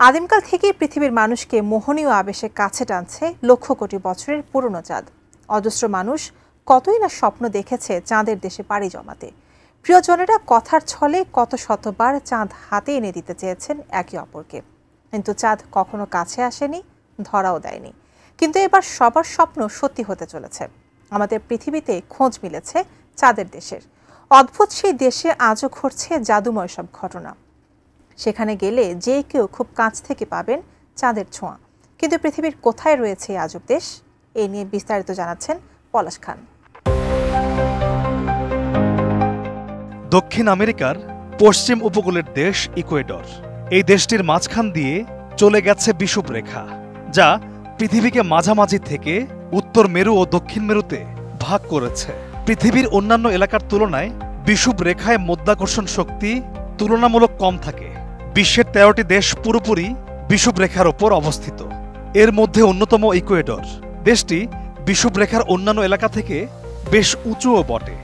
আদিমকাল থেকেই পৃথিবীর মানুষকে মোহনীয় আবেশে কাছে টানছে লক্ষ কোটি বছরের পুরনো চাঁদ। অজস্র মানুষ কতই না স্বপ্ন দেখেছে চাঁদের দেশে পাড়ি জমাতে। প্রিয়জনেরা কথার ছলে কত শতবার চাঁদ হাতে এনে দিতে চেয়েছেন একে অপরকে, কিন্তু চাঁদ কখনো কাছে আসেনি, ধরাও দেয়নি। কিন্তু এবার সবার স্বপ্ন সত্যি হতে চলেছে। আমাদের পৃথিবীতে খোঁজ মিলেছে চাঁদের দেশের। অদ্ভুত সেই দেশে আজও ঘটছে জাদুময় সব ঘটনা। সেখানে গেলে যে কেউ খুব কাছ থেকে পাবেন চাঁদের ছোঁয়া। কিন্তু পৃথিবীর কোথায় রয়েছে এই আজব দেশ, এই নিয়ে বিস্তারিত জানাচ্ছেন পলাশ খান। দক্ষিণ আমেরিকার পশ্চিম উপকূলের দেশ ইকুয়েডর। এই দেশটির মাঝখান দিয়ে চলে গেছে বিষুবরেখা, যা পৃথিবীকে মাঝামাঝি থেকে উত্তর মেরু ও দক্ষিণ মেরুতে ভাগ করেছে। পৃথিবীর অন্যান্য এলাকার তুলনায় বিষুবরেখায় মাধ্যাকর্ষণ শক্তি তুলনামূলক কম থাকে। বিশ্বের 13টি দেশ পুরোপুরি বিষুবরেখার ওপর অবস্থিত। এর মধ্যে অন্যতম ইকুয়েডর। দেশটি বিষুবরেখার অন্যান্য এলাকা থেকে বেশ উঁচুও বটে।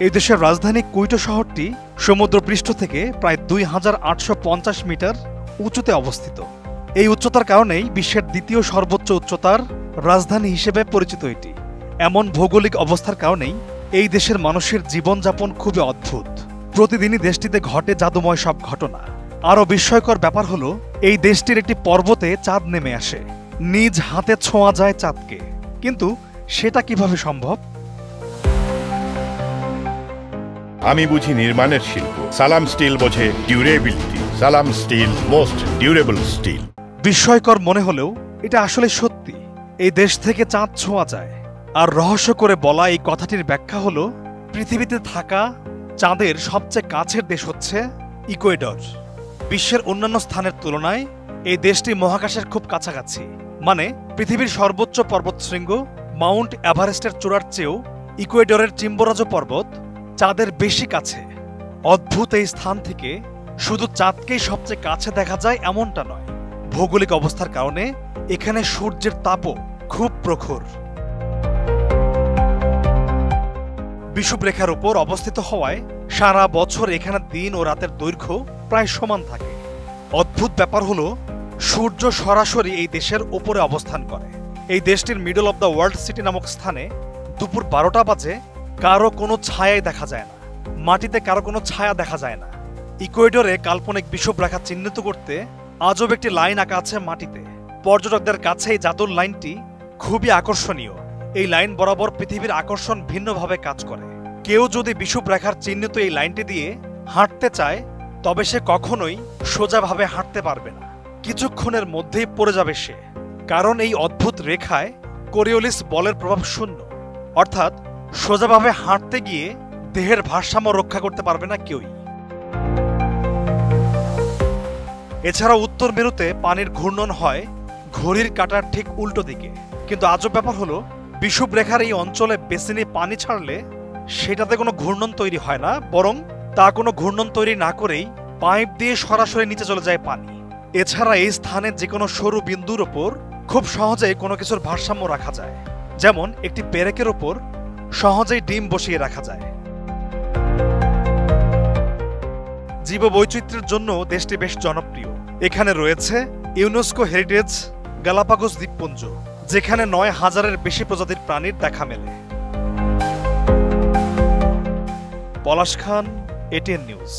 এই দেশের রাজধানী কুইটো শহরটি সমুদ্রপৃষ্ঠ থেকে প্রায় 2850 মিটার উঁচুতে অবস্থিত। এই উচ্চতার কারণেই বিশ্বের দ্বিতীয় সর্বোচ্চ উচ্চতার রাজধানী হিসেবে পরিচিত এটি। এমন ভৌগোলিক অবস্থার কারণেই এই দেশের মানুষের জীবনযাপন খুবই অদ্ভুত। প্রতিদিনই দেশটিতে ঘটে জাদুময় সব ঘটনা। আরও বিস্ময়কর ব্যাপার হলো, এই দেশটির একটি পর্বতে চাঁদ নেমে আসে। নিজ হাতে ছোঁয়া যায় চাঁদকে। কিন্তু সেটা কিভাবে সম্ভব? আমি বুঝি নির্মাণের শিল্প, সালাম স্টিল বোঝে ডিউরেবিলিটি। সালাম স্টিল, মোস্ট ডিউরেবল স্টিল। বিস্ময়কর মনে হলেও এটা আসলে সত্যি। এই দেশ থেকে চাঁদ ছোঁয়া যায়। আর রহস্য করে বলা এই কথাটির ব্যাখ্যা হলো, পৃথিবীতে থাকা চাঁদের সবচেয়ে কাছের দেশ হচ্ছে ইকুয়েডর। বিশ্বের অন্যান্য স্থানের তুলনায় এই দেশটি মহাকাশের খুব কাছাকাছি। মানে পৃথিবীর সর্বোচ্চ পর্বতশৃঙ্গ মাউন্ট এভারেস্টের চূড়ার চেয়েও ইকুয়েডরের চিম্বোরাজো পর্বত চাঁদের বেশি কাছে। অদ্ভুত এই স্থান থেকে শুধু চাঁদকেই সবচেয়ে কাছে দেখা যায় এমনটা নয়, ভৌগোলিক অবস্থার কারণে এখানে সূর্যের তাপও খুব প্রখর। বিষুবরেখার উপর অবস্থিত হওয়ায় সারা বছর এখানে দিন ও রাতের দৈর্ঘ্য প্রায় সমান থাকে। অদ্ভুত ব্যাপার হলো, সূর্য সরাসরি এই দেশের ওপরে অবস্থান করে। এই দেশটির middle of the world city নামক স্থানে দুপুর 12টা বাজে কারো কোনো ছায়াই দেখা যায় না। মাটিতে কারো কোনো ছায়া দেখা যায় না। ইকুয়েডরে কাল্পনিক বিষুবরেখা চিহ্নিত করতে আজব একটি লাইন আঁকা আছে মাটিতে। পর্যটকদের কাছে এই জাদুর লাইনটি খুবই আকর্ষণীয়। এই লাইন বরাবর পৃথিবীর আকর্ষণ ভিন্নভাবে কাজ করে। কেউ যদি বিষুবরেখার চিহ্নিত এই লাইনটি দিয়ে হাঁটতে চায়, তবে সে কখনোই সোজাভাবে হাঁটতে পারবে না। কিছুক্ষণের মধ্যেই পড়ে যাবে সে, কারণ এই অদ্ভুত রেখায় কোরিওলিস বলের প্রভাব শূন্য। অর্থাৎ সোজাভাবে হাঁটতে গিয়ে দেহের ভারসাম্য রক্ষা করতে পারবে না কেউই। এছাড়া উত্তর মেরুতে পানির ঘূর্ণন হয় ঘড়ির কাঁটার ঠিক উল্টো দিকে। কিন্তু আজব ব্যাপার হলো, বিষুবরেখার এই অঞ্চলে বেসিনে পানি ছাড়লে সেটাতে কোনো ঘূর্ণন তৈরি হয় না, বরং তা কোনো ঘূর্ণন তৈরি না করেই পাইপ দিয়ে সরাসরি নিচে চলে যায় পানি। এছাড়া এই স্থানে যে কোনো সরু বিন্দুর ওপর খুব সহজেই কোনো কিছুর ভারসাম্য রাখা যায়। যেমন একটি পেরেকের ওপর সহজেই ডিম বসিয়ে রাখা যায়। জীববৈচিত্র্যের জন্য দেশটি বেশ জনপ্রিয়। এখানে রয়েছে ইউনেস্কো হেরিটেজ গালাপাগোস দ্বীপপুঞ্জ, যেখানে 9000-এর বেশি প্রজাতির প্রাণীর দেখা মেলে। পলাশ খান, এটিএন নিউজ।